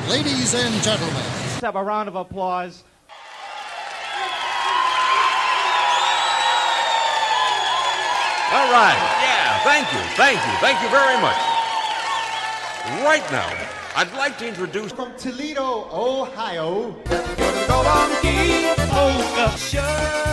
Ladies and gentlemen. Let's have a round of applause. All right. Yeah, thank you very much. Right now, I'd like to introduce... From Toledo, Ohio, the Golabki Polka Show.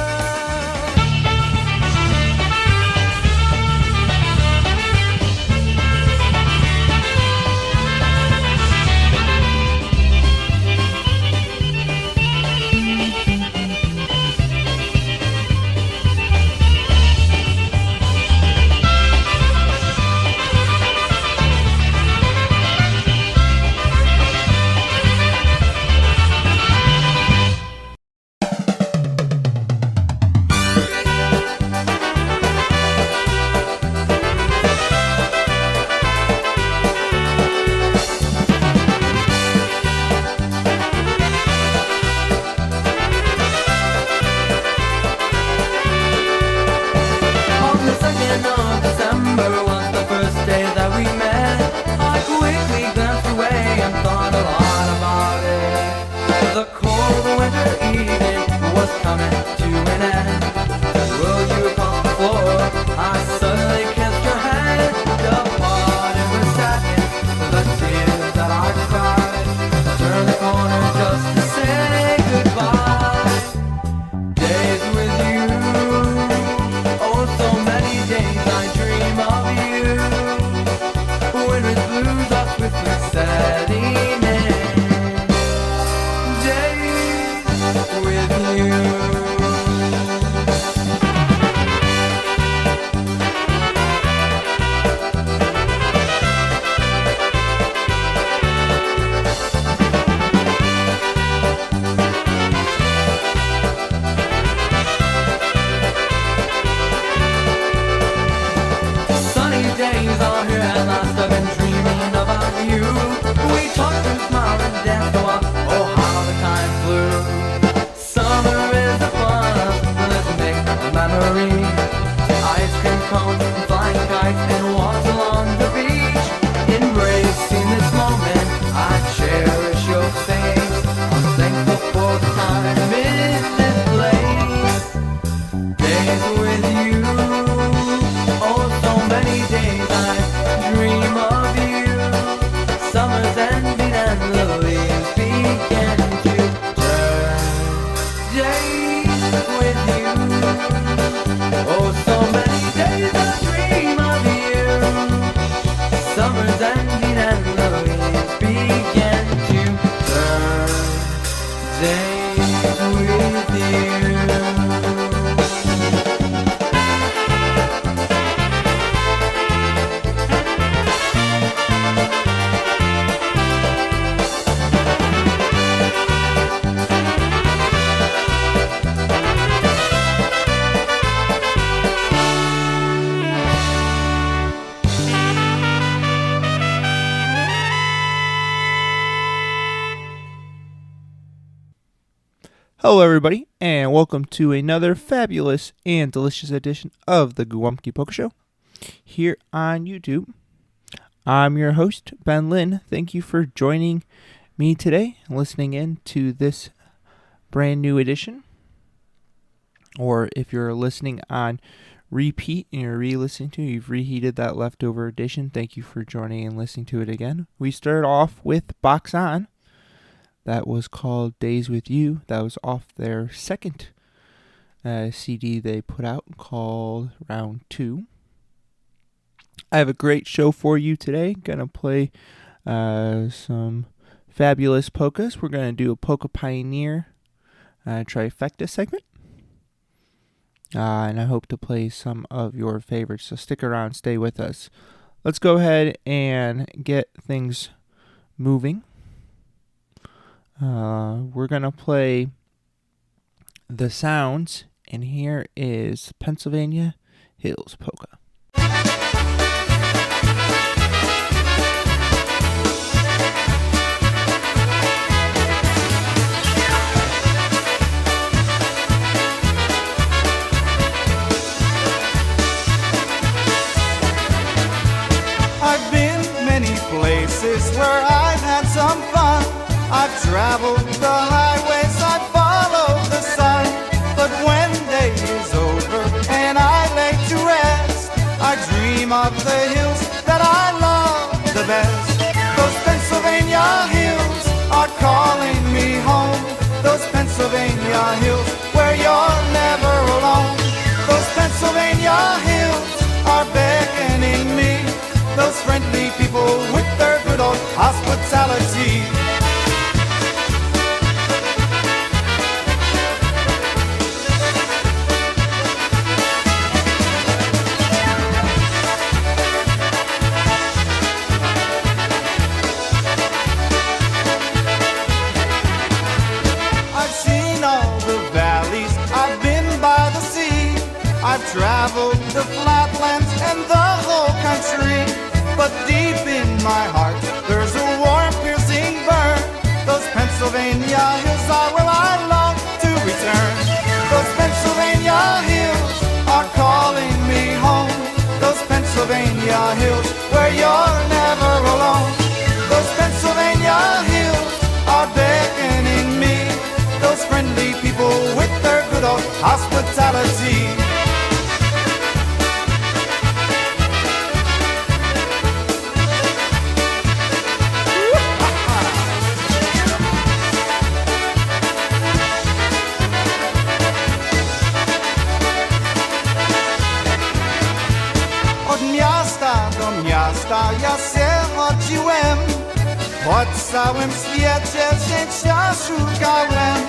Hello everybody, and welcome to another fabulous and delicious edition of the Golabki Polka Show here on YouTube. I'm your host, Ben Lynn. Thank you for joining me today, listening in to this brand new edition. Or if you're listening on repeat and you're re-listening to, you've reheated that leftover edition, thank you for joining and listening to it again. We started off with Box On. That was called Days With You. That was off their second CD they put out called Round 2. I have a great show for you today. Gonna play some fabulous polkas. We're gonna do a Polka Pioneer trifecta segment. And I hope to play some of your favorites. So stick around, stay with us. Let's go ahead and get things moving. We're going to play The Sounds, and here is Pennsylvania Hills Polka. I've been many places where I've had some fun. I've traveled the highways, I follow the sun. But when day is over and I lay to rest, I dream of the hills that I love the best. Those Pennsylvania hills are calling me home. Those Pennsylvania hills where you're never alone. Those Pennsylvania hills are beckoning me. Those friendly people with their good old hospitality. I've seen all the valleys, I've been by the sea, I've traveled the flatlands and the whole country. But deep in my heart, there's a warm, piercing burn. Those Pennsylvania hills are where I long to return. Those Pennsylvania hills are calling me home. Those Pennsylvania hills where you're never alone. Those Pennsylvania hills are beckoning me. Those friendly people with their good old hospitality. Od miasta do miasta ja się chodziłem, po całym świecie życia szukałem,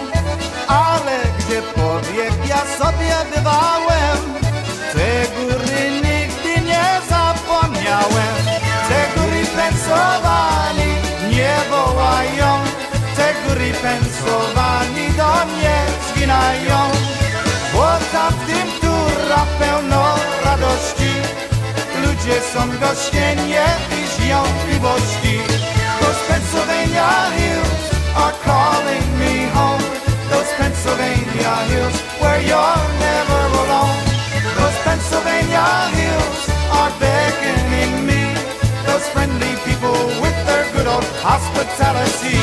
ale gdzie pobieg ja sobie bywałem, te góry nigdy nie zapomniałem. Te góry Pensylwanii nie wołają, te góry Pensylwanii do mnie zginają, bo tam w tym tura pełno radości. Ludzie są gościnnie i żyją w miłości. Those Pennsylvania hills are calling me home. Those Pennsylvania hills where you're never alone. Those Pennsylvania hills are beckoning me. Those friendly people with their good old hospitality.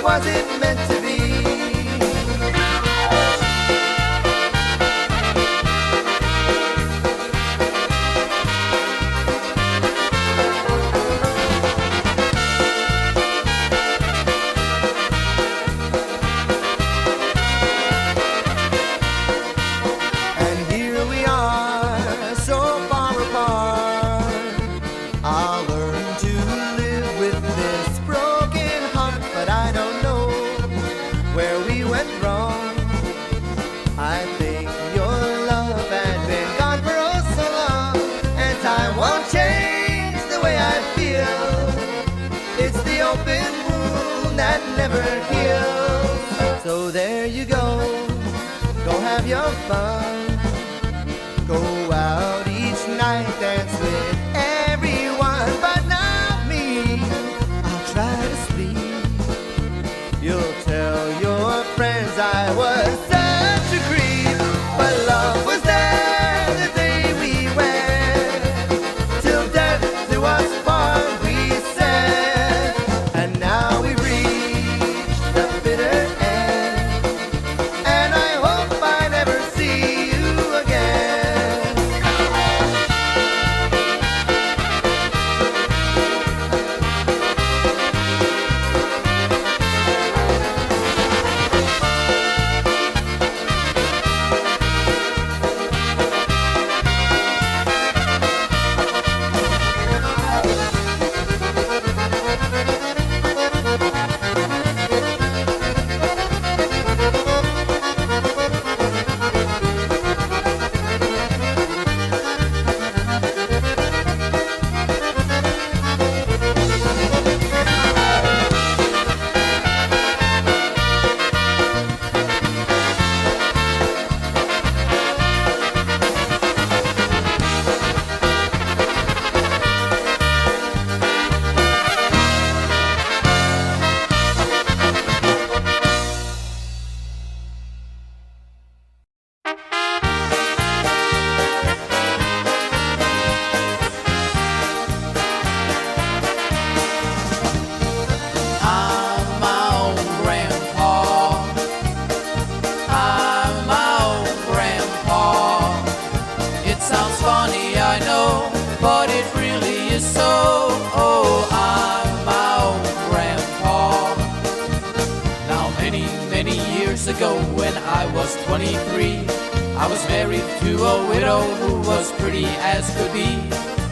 Was it meant to be? open wound that never heals. So there you go have your fun. Go out each night, dance with everyone, but not me. I'll try to sleep. You'll tell your friends I was such a creep, but love was there the day we went. Till death do us part, we said, and now we've reached the bitter end. And I hope I never see you again. I'm my own grandpa. I'm my own grandpa. It sounds funny, I know, but it really is so. Oh, I'm my own grandpa. Now many years ago when I was 23, I was married to a widow who was pretty as could be.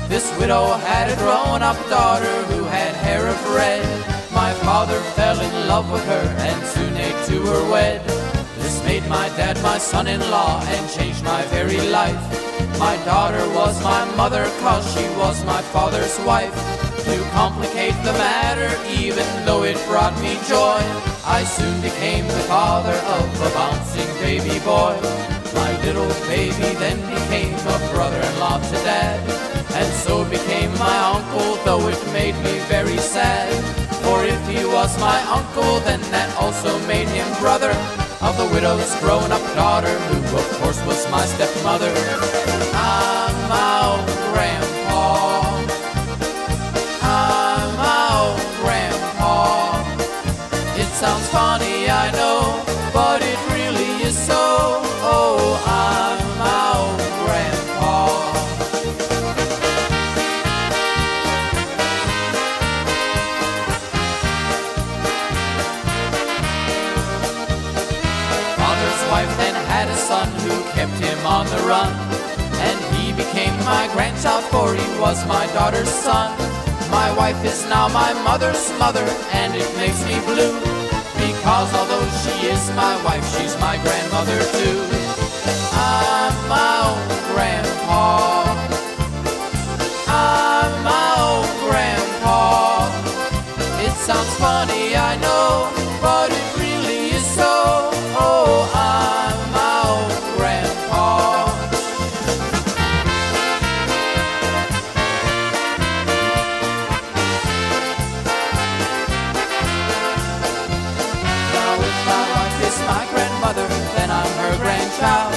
This widow had a grown-up daughter who had hair of red. My father fell in love with her and soon they two were wed. This made my dad my son-in-law and changed my very life. My daughter was my mother 'cause she was my father's wife. To complicate the matter, even though it brought me joy, I soon became the father of a bouncing baby boy. My little baby then became a brother-in-law to dad, and so became my uncle, though it made me very sad. For if he was my uncle, then that also made him brother of the widow's grown-up daughter, who of course was my stepmother. I'm my own grandpa. I'm my own grandpa. It sounds funny, I know, but it really is so. Oh, I'm my own grandpa. Father's wife then had a son who kept him on the run, and he became my grandchild, for he was my daughter's son. My wife is now my mother's mother, and it makes me blue, because although she is my wife, she's my grandmother too. I'm my own grandpa. I'm my own grandpa. It sounds funny, I know, but it really is so. Oh, I'm my own grandpa. Now if my wife is my grandmother, then I'm her grandchild.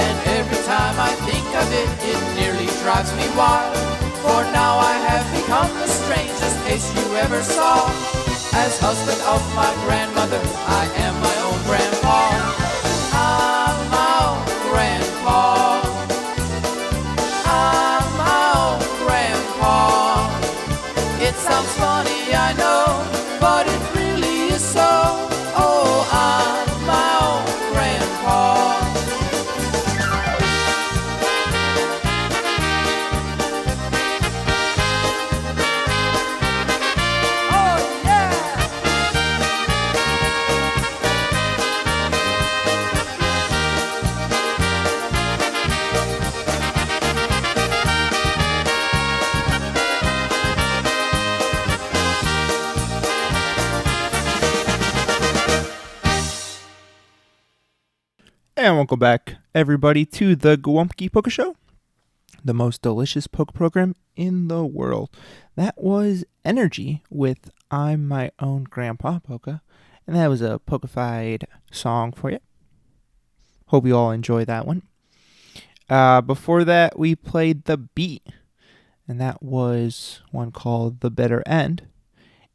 And every time I think of it, it nearly drives me wild. For now I have become the strangest case you ever saw. As husband of my grandmother, I am my own grandpa. I'm my own grandpa. I'm my own grandpa. It sounds funny, I know, but it really is so. Oh, I'm my own grandpa. Oh, yeah! And welcome back, everybody, to the Golabki Polka Show, the most delicious polka program in the world. That was Energy with I'm My Own Grandpa Polka, and that was a polka-fied song for you. Hope you all enjoy that one. Before that, we played The Beat, and that was one called The Better End,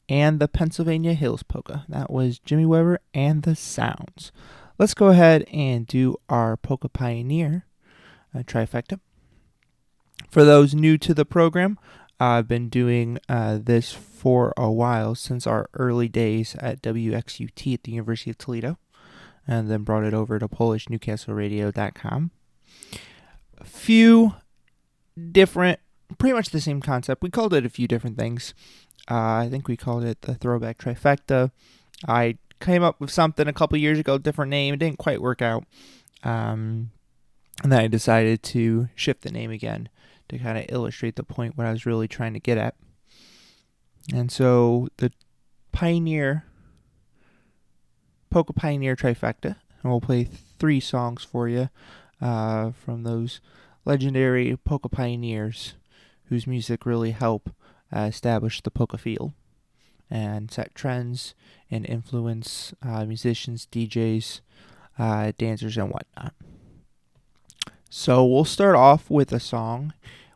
and the Pennsylvania Hills Polka. That was Jimmy Weber and the Sounds. Let's go ahead and do our Polka Pioneer trifecta. For those new to the program, I've been doing this for a while, since our early days at WXUT at the University of Toledo, and then brought it over to PolishNewcastleRadio.com. A few different, pretty much the same concept. We called it a few different things. I think we called it the Throwback Trifecta. I came up with something a couple years ago, different name. It didn't quite work out. And then I decided to shift the name again to kind of illustrate the point what I was really trying to get at. And so the Polka Pioneer Trifecta, and we'll play 3 songs for you from those legendary polka pioneers whose music really helped establish the polka field and set trends and influence musicians, DJs, dancers, and whatnot. So we'll start off with a song.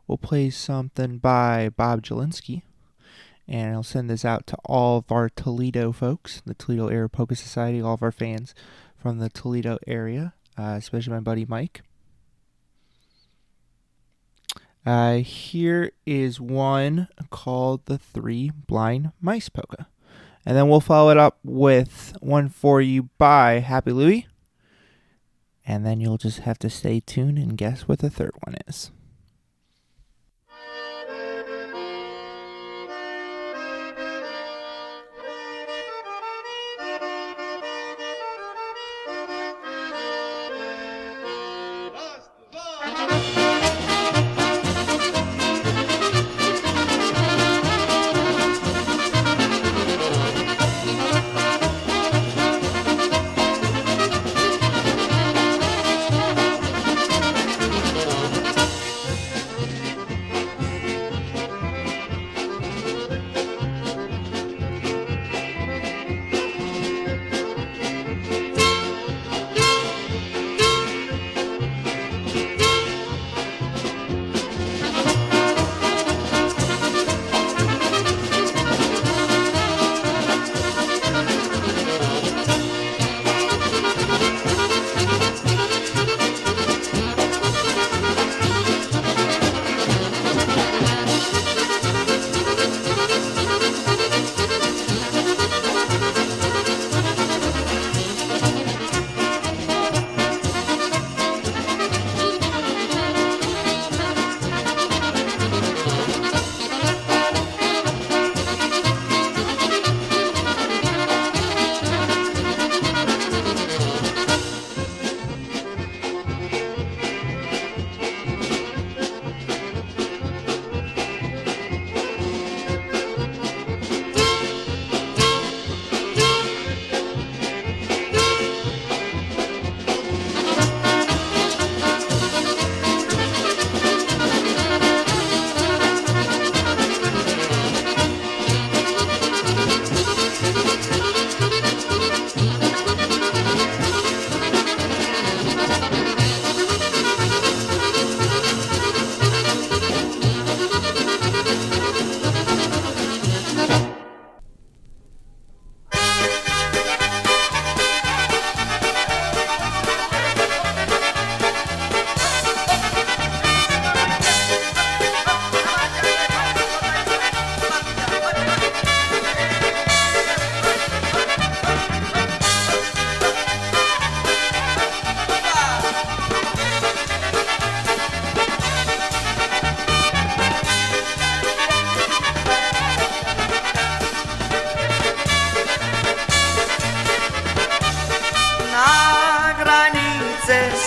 We'll play something by Bob Jelinski, and I'll send this out to all of our Toledo folks, the Toledo Area Polka Society, all of our fans from the Toledo area, especially my buddy Mike. Here is one called the Three Blind Mice Polka. And then we'll follow it up with one for you by Happy Louie. And then you'll just have to stay tuned and guess what the third one is.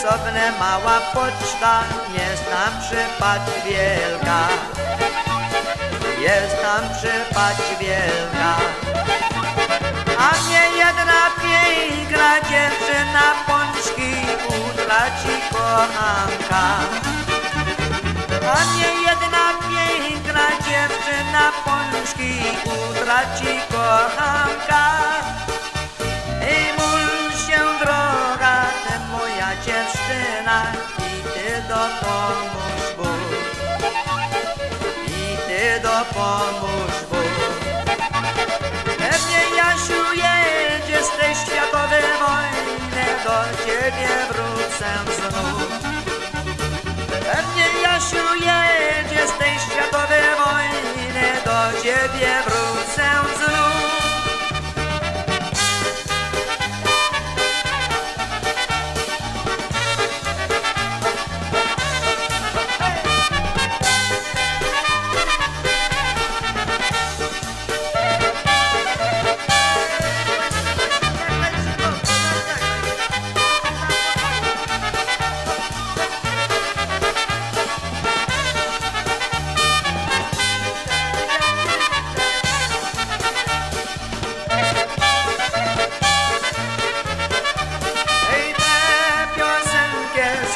osobne mała poczta, jest tam przypadź wielka, jest tam przypadź wielka. A mnie jedna piękna dziewczyna pączki uda. kochanka. A nie jedna piękna dziewczyna pączki utraci kochanka. Ej, mól się droga, ty moja dziewczyna, i ty dopomóż Bóg. I ty dopomóż Bóg. Pewnie Jasiu jedzie z tej światowej wojny, do ciebie wrócę znów. Pewnie Jasiu jedzie z tej światowej wojny, do ciebie wrócę znów.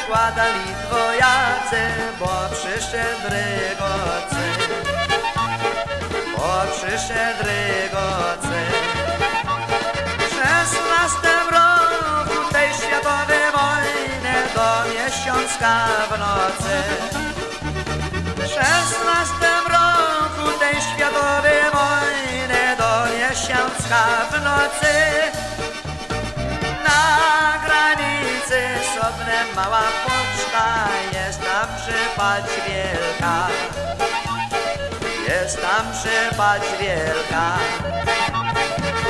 Składali dwojacy, bo przyszedł rygocy, bo przyszedł rygocy. W 16 roku tej światowej wojny do miesiączka w nocy. W 16 roku tej światowej wojny do miesiączka w nocy. Na granicy sobie mała poczta, jest tam przypaść wielka, jest tam przypaść wielka.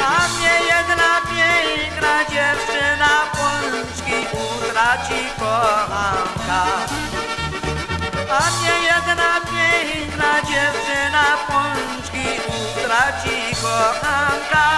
A mnie jedna piękna dziewczyna pączki utraci kochanka. A mnie jedna piękna dziewczyna pączki utraci kochanka.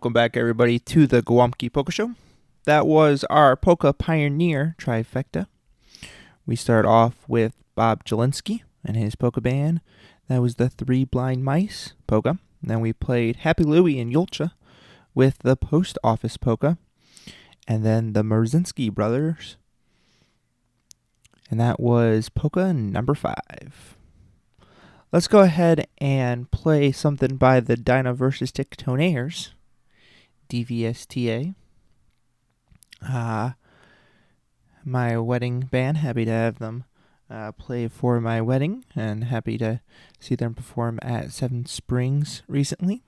welcome back, everybody, to the Golabki Polka Show. That was our Polka Pioneer trifecta. We start off with Bob Jelinski and his polka band. That was the Three Blind Mice polka. And then we played Happy Louie and Yulcha with the Post Office polka. And then the Merzinski Brothers. And that was polka number 5. Let's go ahead and play something by the Dinah vs. Ticktonaires, DVSTA. My wedding band, happy to have them play for my wedding, and happy to see them perform at Seven Springs recently.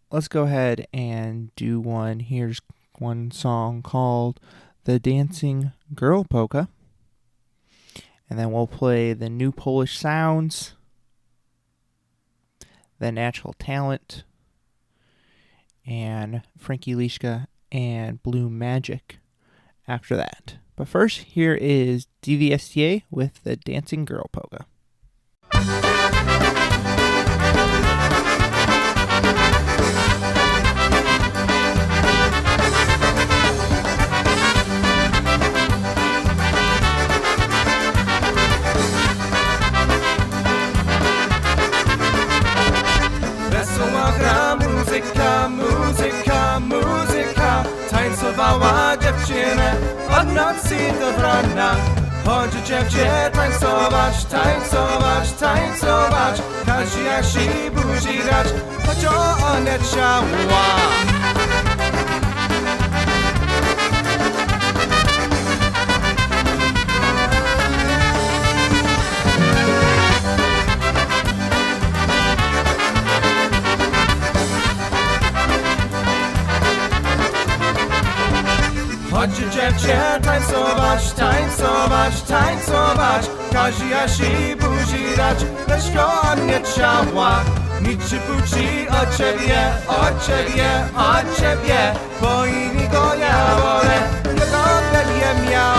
Let's go ahead and do one. Here's one song called The Dancing Girl Polka. And then we'll play the New Polish Sounds, The Natural Talent, and Frankie Lishka and Blue Magic after that. But first, here is DVSTA with the Dancing Girl Polka. Muzyka, muzyka, muzyka, tańcowała dziewczynę od nocy do rana. Chodzi dziewczę tańcować, tańcować, tańcować, każdy jak się buzi dać, choć ona ciała. Chodź dziewczę tańcować, tańcować, tańcować, każdy jak się buzi dać, lecz go nie ciała. Nic się buci od ciebie, od ciebie, od ciebie, bo inni go ja wolę, tego będzie miał.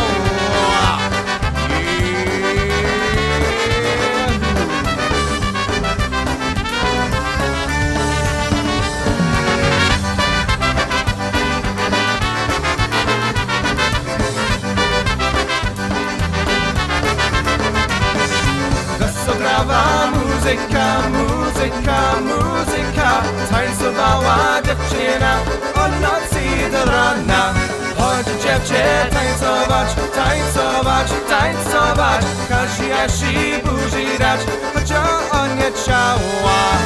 Muzyka, muzyka, muzyka, tańcowała dziewczyna od nocy do rana. Chodź dziewczę tańcować, tańcować, tańcować, każdy jak się buzi dać, choć on nie ciała.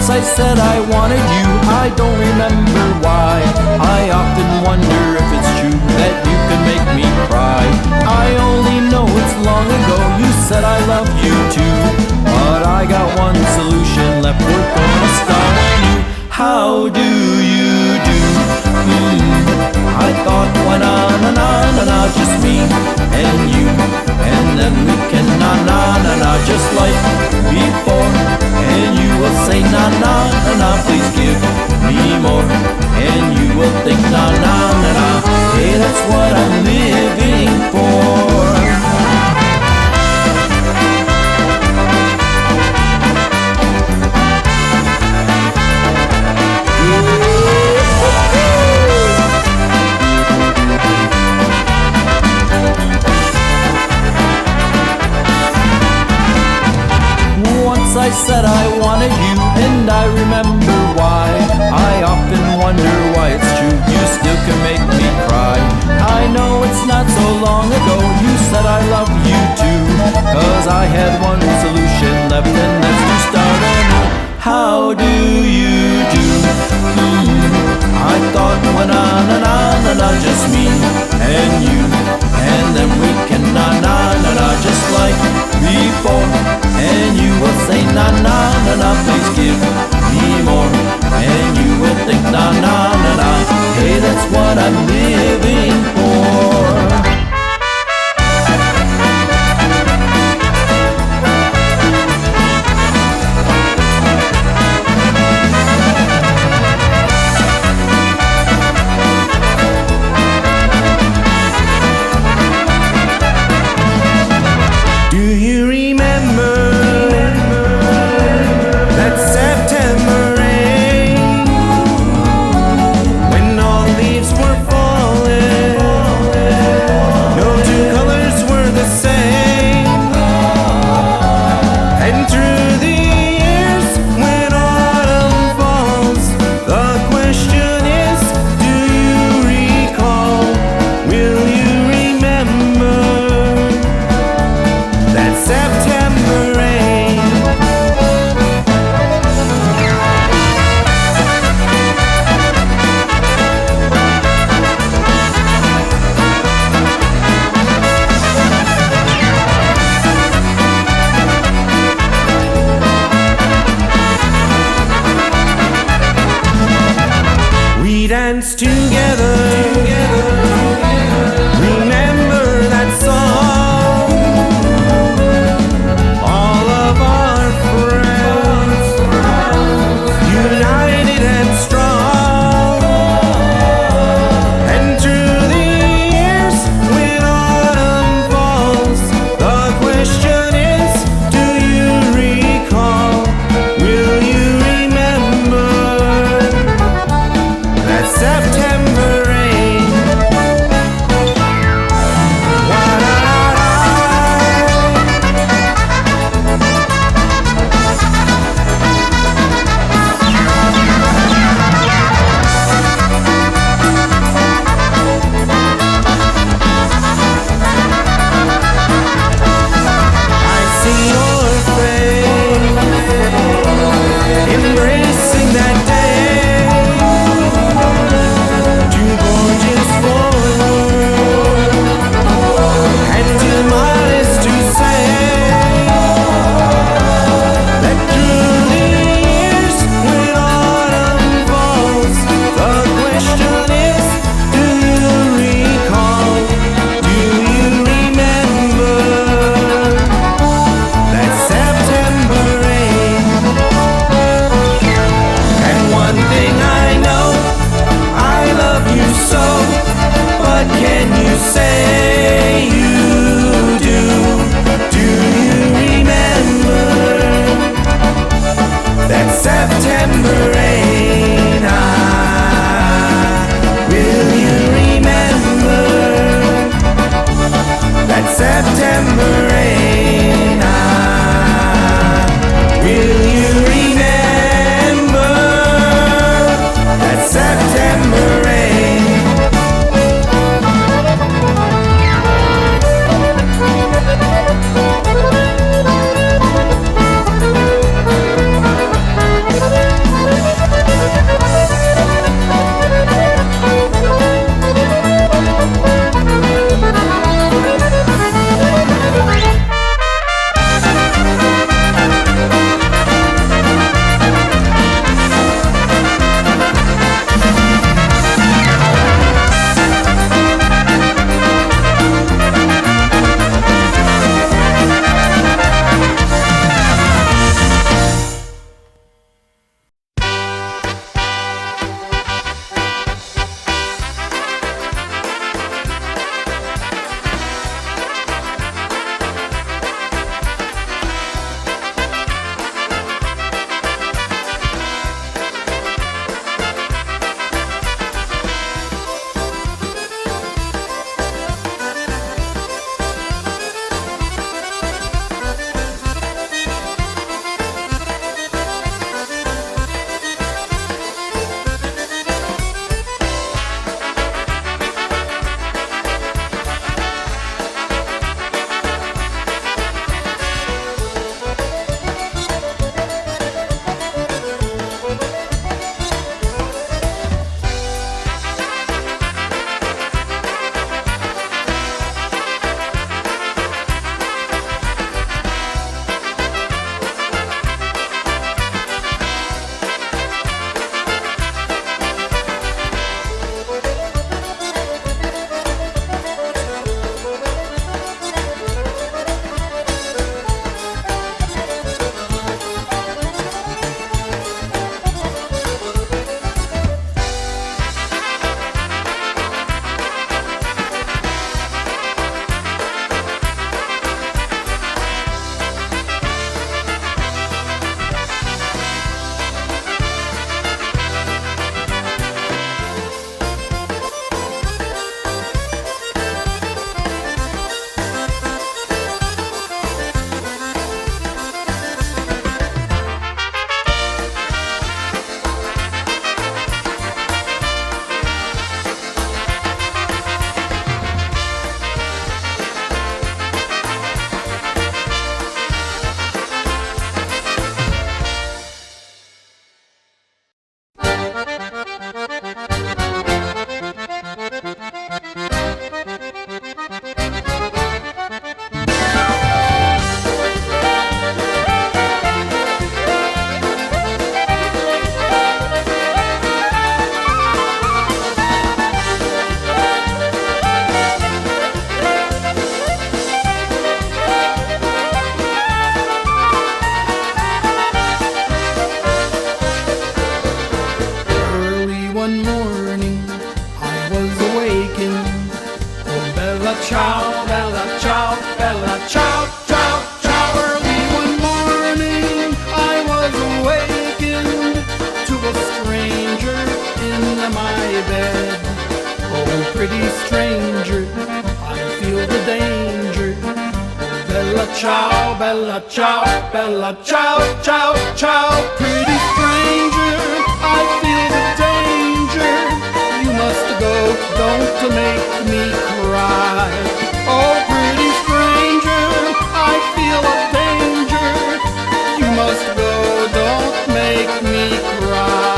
I said I wanted you, I don't remember why. I often wonder if it's true that you can make me cry. I only know it's long ago you said I love you too, but I got one solution left, we're gonna start anew. How do you do? I thought why na just me and you, and then we can na just like before. And you will say na please give me more. And you will think na hey, that's what I'm living for. 'cause I had one solution left, and that's to start anew. How do you do? I thought, na na na na na, just me and you, and then we can na na na na, just like before. And you will say na na na na, please give me more. And you will think na na na na, hey, that's what I'm living for. Do you remember that September rain, when all leaves were falling? No two colors were the same. And through the years, when autumn falls, the question is, do you recall? Will you remember that September rain? We danced together. Remember that song? All of our friends, united and strong. And through the years, when autumn falls, the question is, do you recall? Will you remember that September pretty stranger, I feel the danger. Bella ciao, bella ciao, bella ciao, ciao, ciao. Pretty stranger, I feel the danger. You must go, don't make me cry. Oh, pretty stranger, I feel a danger. You must go, don't make me cry.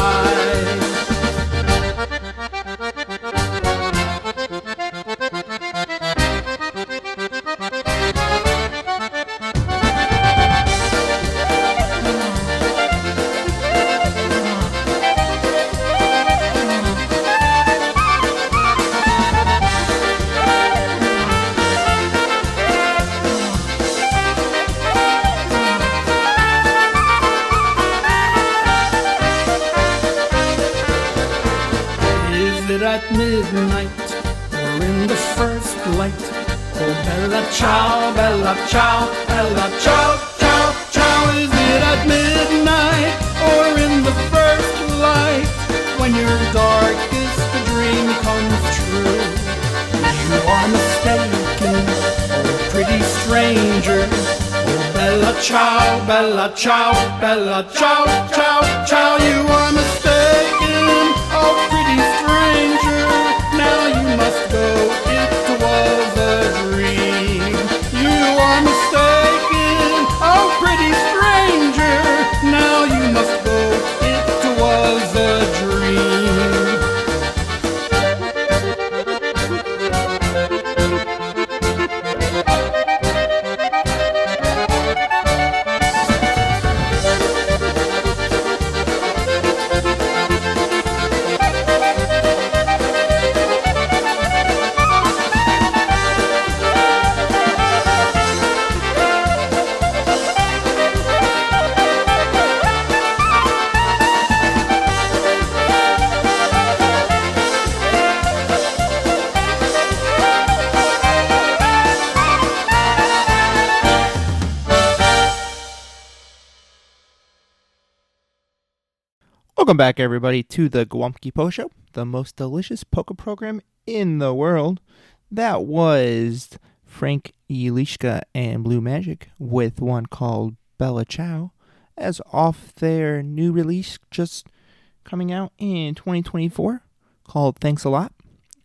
At midnight or in the first light. Oh, bella ciao, bella ciao, bella ciao, ciao, ciao. Is it at midnight or in the first light, when your darkest dream comes true? You are mistaken, oh pretty stranger. Oh, bella ciao, bella ciao, bella ciao, ciao, ciao. You are mistaken, oh pretty stranger. Now you must go, it was a dream. You are mistaken, oh pretty stranger. Now you must go, it was a dream. Welcome back, everybody, to the Golabki Polka Show, the most delicious polka program in the world. That was Frank Yelishka and Blue Magic with one called Bella Ciao, as off their new release just coming out in 2024 called Thanks a Lot.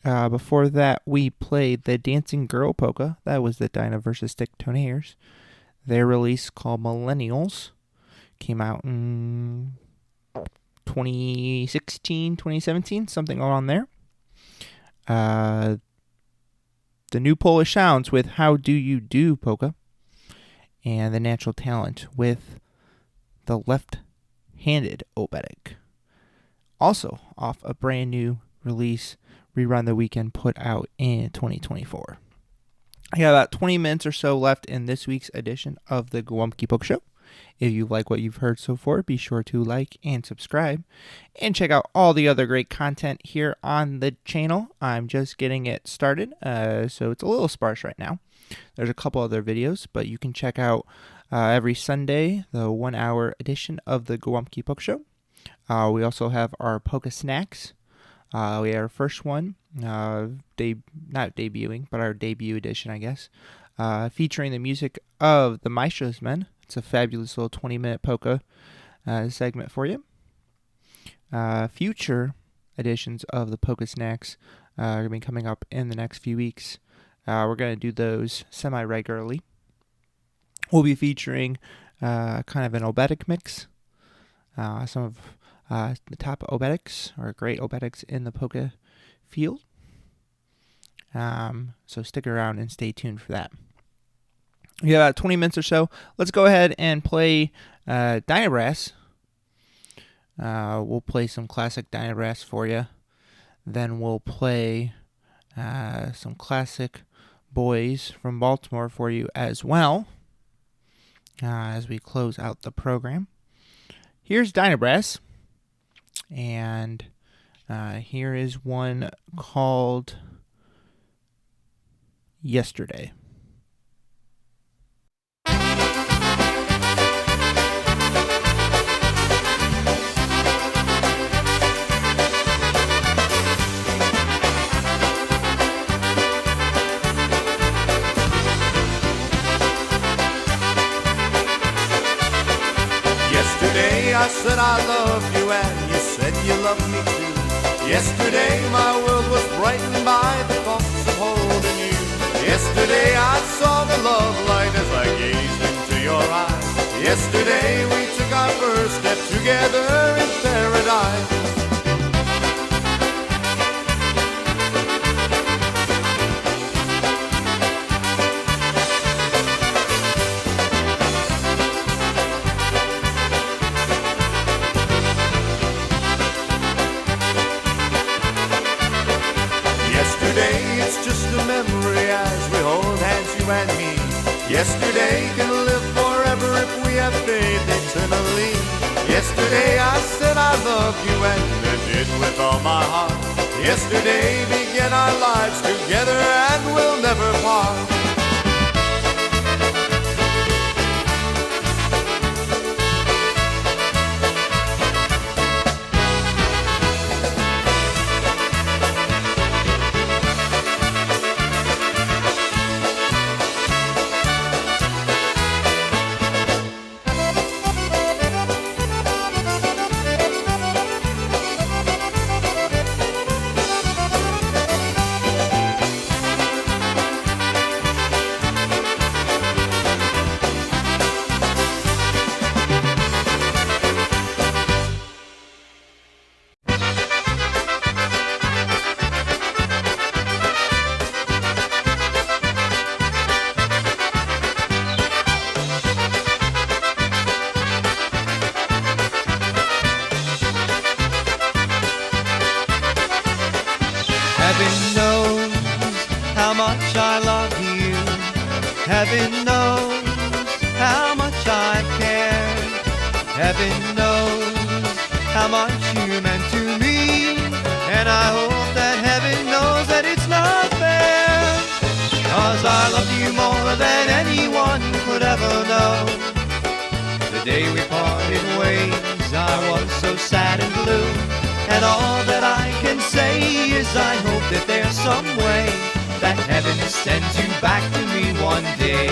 Before that, we played the Dancing Girl Polka. That was the Dinah vs. Dick Tonaires. Their release called Millennials came out in 2016, 2017, something around there. The new Polish Sounds with How Do You Do Polka, and the Natural Talent with the Left-Handed Oberek. Also off a brand new release, Rerun the Weekend, put out in 2024. I got about 20 minutes or so left in this week's edition of the Golabki Polka Show. If you like what you've heard so far, be sure to like and subscribe, and check out all the other great content here on the channel. I'm just getting it started, so it's a little sparse right now. There's a couple other videos, but you can check out every Sunday the 1 hour edition of the Golabki Polka Show. We also have our Polka Snacks. We had our first one, not debuting, but our debut edition, I guess, featuring the music of the Maestro's Men. It's a fabulous little 20-minute polka segment for you. Future editions of the Polka Snacks are going to be coming up in the next few weeks. We're going to do those semi-regularly. We'll be featuring kind of an Oberek mix. Some of the top Obereks, or great Obereks in the polka field. So stick around and stay tuned for that. We have about 20 minutes or so. Let's go ahead and play Dinah Brass. We'll play some classic Dinah Brass for you. Then we'll play some classic boys from Baltimore for you as well, as we close out the program. Here's Dinah Brass, and here is one called Yesterday. love me too. Yesterday my world was brightened by the thoughts of holding you. Yesterday I saw the love light as I gazed into your eyes. Yesterday we took our first step together in paradise. Yesterday it's just a memory as we hold hands, you and me. Yesterday can live forever if we have faith eternally. Yesterday I said I love you and I did with all my heart. Yesterday began our lives together and we'll never part. Heaven knows how much I love you. Heaven knows how much I care. Heaven knows how much you meant to me. And I hope that heaven knows that it's not fair. 'Cause I love you more than anyone could ever know. The day we parted ways, I was so sad and blue. And all that I can say is I hope that there's some way that heaven sends you back to me one day.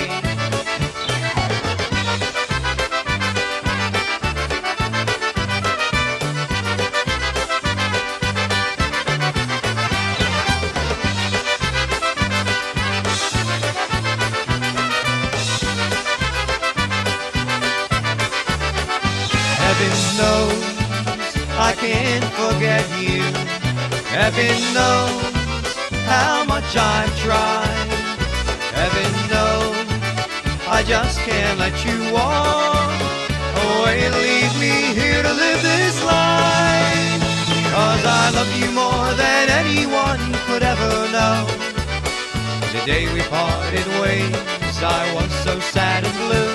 Heaven knows I can't forget you. Heaven knows how much I've tried. Heaven knows I just can't let you walk away and leave me here to live this life. 'Cause I love you more than anyone could ever know. The day we parted ways, I was so sad and blue.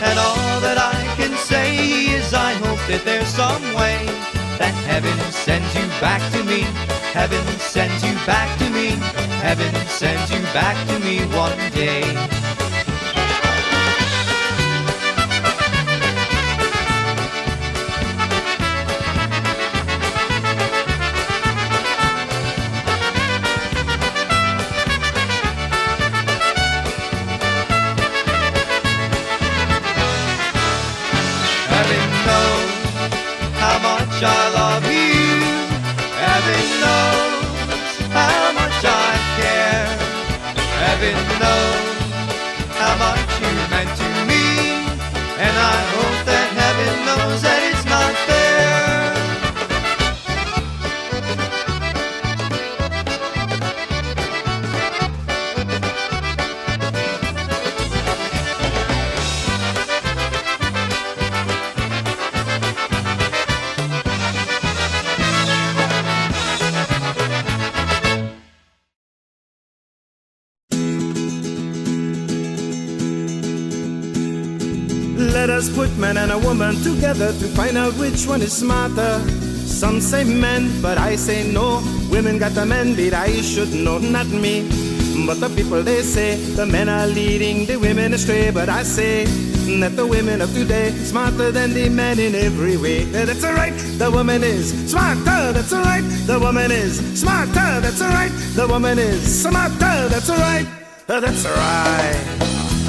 And all that I can say is I hope that there's some way that heaven sends you back to me. Heaven sends you back to me. Heaven sends you back to me one day. Heaven knows how much I love you. Heaven knows how much I care. Heaven knows how much you meant to me. And I hope that heaven knows that it's not fair. Let us put man and a woman together to find out which one is smarter. Some say men, but I say no. Women got the men beat, I should know, not me. But the people, they say the men are leading the women astray. But I say that the women of today smarter than the men in every way. That's alright, the woman is smarter. That's alright, the woman is smarter. That's alright, the woman is smarter. That's alright, that's right.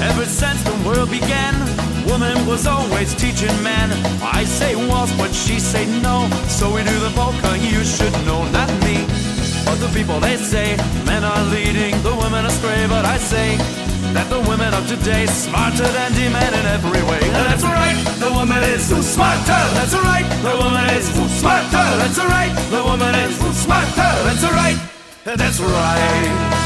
Ever since the world began, Woman was always teaching man. I say was, but she say no. So we do the polka, you should know, not me. But the people, they say men are leading the women astray. But I say that the women of today smarter than the men in every way. And that's right, the woman is smarter. That's right, the woman is smarter. That's right, the woman is smarter. That's right, that's right.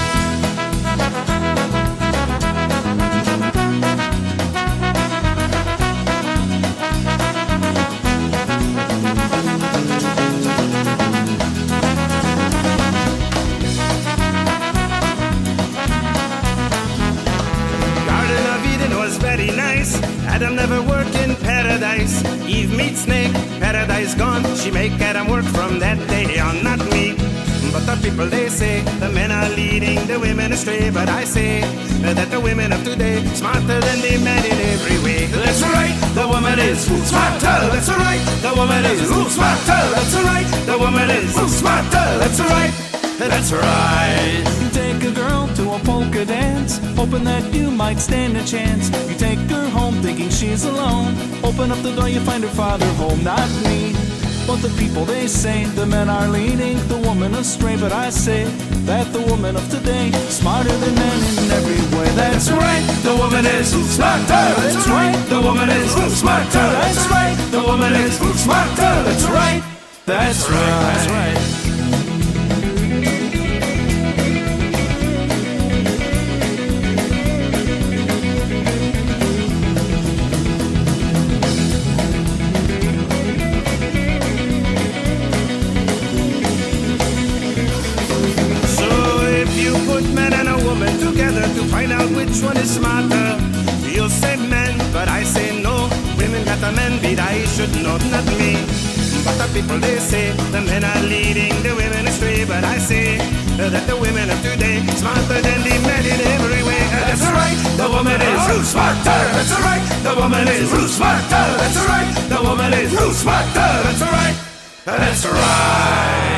Very nice. Adam never worked in paradise. Eve meets snake, paradise gone. She make Adam work from that day on, not me. But the people, they say the men are leading the women astray. But I say that the women of today smarter than the men in every way. That's right, the woman is smarter. That's right, the woman is smarter. That's right, the woman is smarter. That's right, that's right. You take a girl to a polka dance, hoping that you might stand a chance. You take her home thinking she's alone. Open up the door, you find her father home, not me. But the people, they say the men are leading the woman astray. But I say that the woman of today smarter than men in every way. That's right, the woman is smarter. That's right, the woman is smarter. That's right, the woman is smarter. That's right, that's right, that's right. Together to find out which one is smarter. You'll say men, but I say no. Women got the men beat, I should know, not me. But the people, they say the men are leading the women astray. But I say that the women of today smarter than the men in every way. That's right, the woman is smarter. That's right, the woman is smarter. That's right, the woman is smarter. That's right, that's right.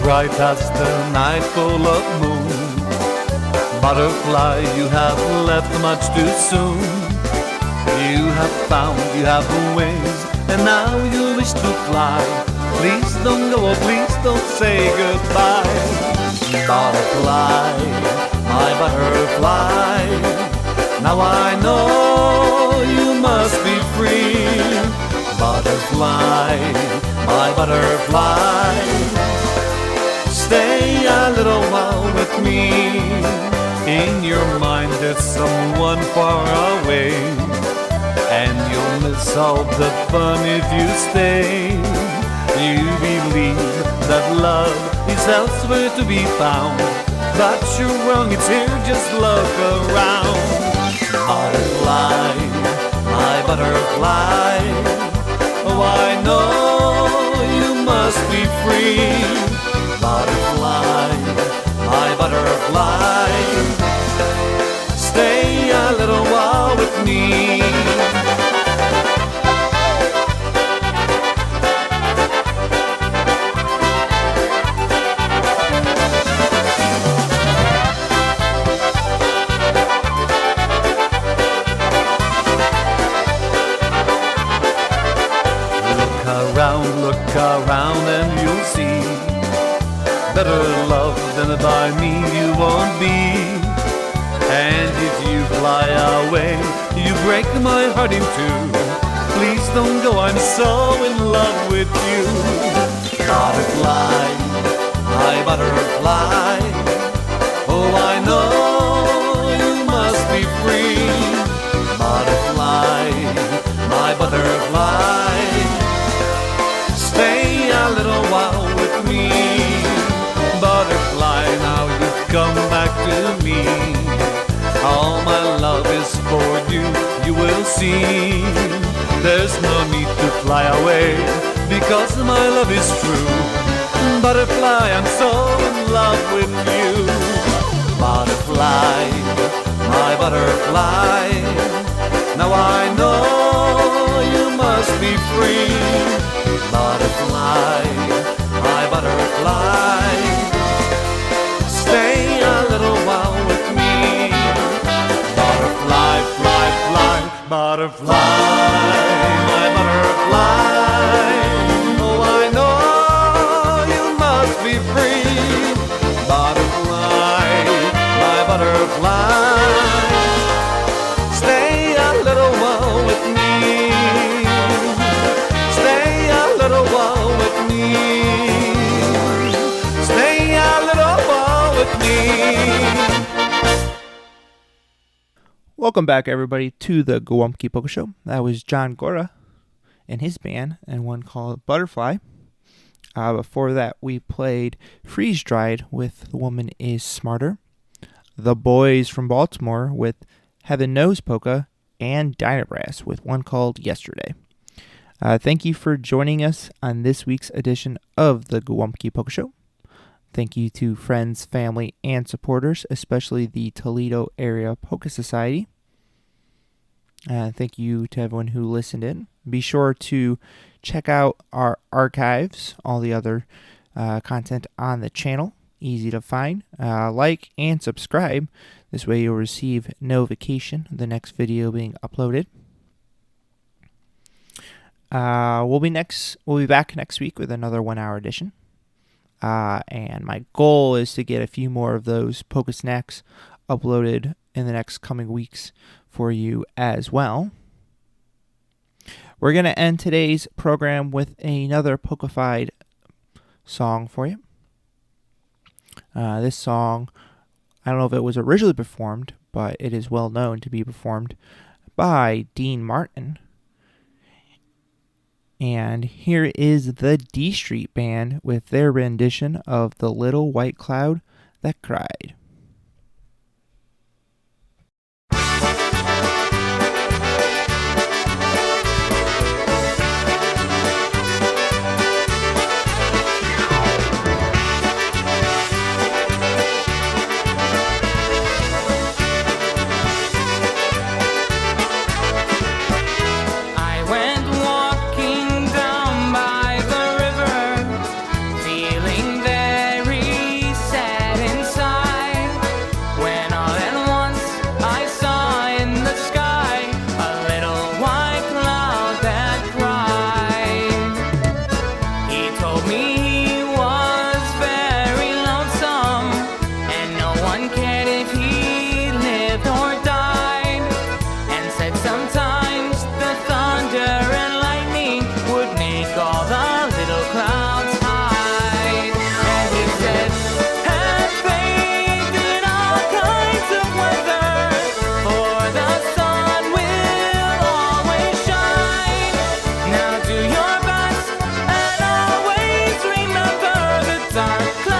Bright as the night full of moon. Butterfly, you have left much too soon. You have found, you have wings, and now you wish to fly. Please don't go, please don't say goodbye. Butterfly, my butterfly, now I know you must be free. Butterfly, my butterfly, stay a little while with me. In your mind there's someone far away, and you'll miss all the fun if you stay. You believe that love is elsewhere to be found, but you're wrong, it's here, just look around. Butterfly, my butterfly, oh I know you must be free. Butterfly, my butterfly, stay a little while with me. Look around and you'll see better love than by me you won't be. And if you fly away, you break my heart in two. Please don't go, I'm so in love with you. Butterfly, my butterfly, oh I know you must be free. Butterfly, my butterfly, stay a little while with me. Butterfly, now you've come back to me. All my love is for you, you will see. There's no need to fly away, because my love is true. Butterfly, I'm so in love with you. Butterfly, my butterfly, now I know you must be free. Butterfly, my butterfly, stay a little while with me. Butterfly, fly, fly, butterfly, my butterfly, oh I know you must be free. Butterfly, my butterfly, stay a little while with me. Stay a little while with me. Stay a little while with me. Welcome back, everybody, to the Golabki Polka Show. That was John Gora and his band, and one called Butterfly. Before that, we played Freeze Dried with The Woman Is Smarter, The Boys from Baltimore with Heaven Knows Polka, and Diner Brass with one called Yesterday. Thank you for joining us on this week's edition of the Golabki Polka Show. Thank you to friends, family, and supporters, especially the Toledo Area Polka Society. Thank you to everyone who listened in. Be sure to check out our archives, all the other content on the channel. Easy to find. Like and subscribe. This way you'll receive notification of the next video being uploaded. We'll be back next week with another 1-hour edition. And my goal is to get a few more of those polka snacks uploaded in the next coming weeks for you as well. We're going to end today's program with another polka-fied song for you. This song, I don't know if it was originally performed, but it is well known to be performed by Dean Martin. And here is the D Street Band with their rendition of The Little White Cloud That Cried. Dark clouds.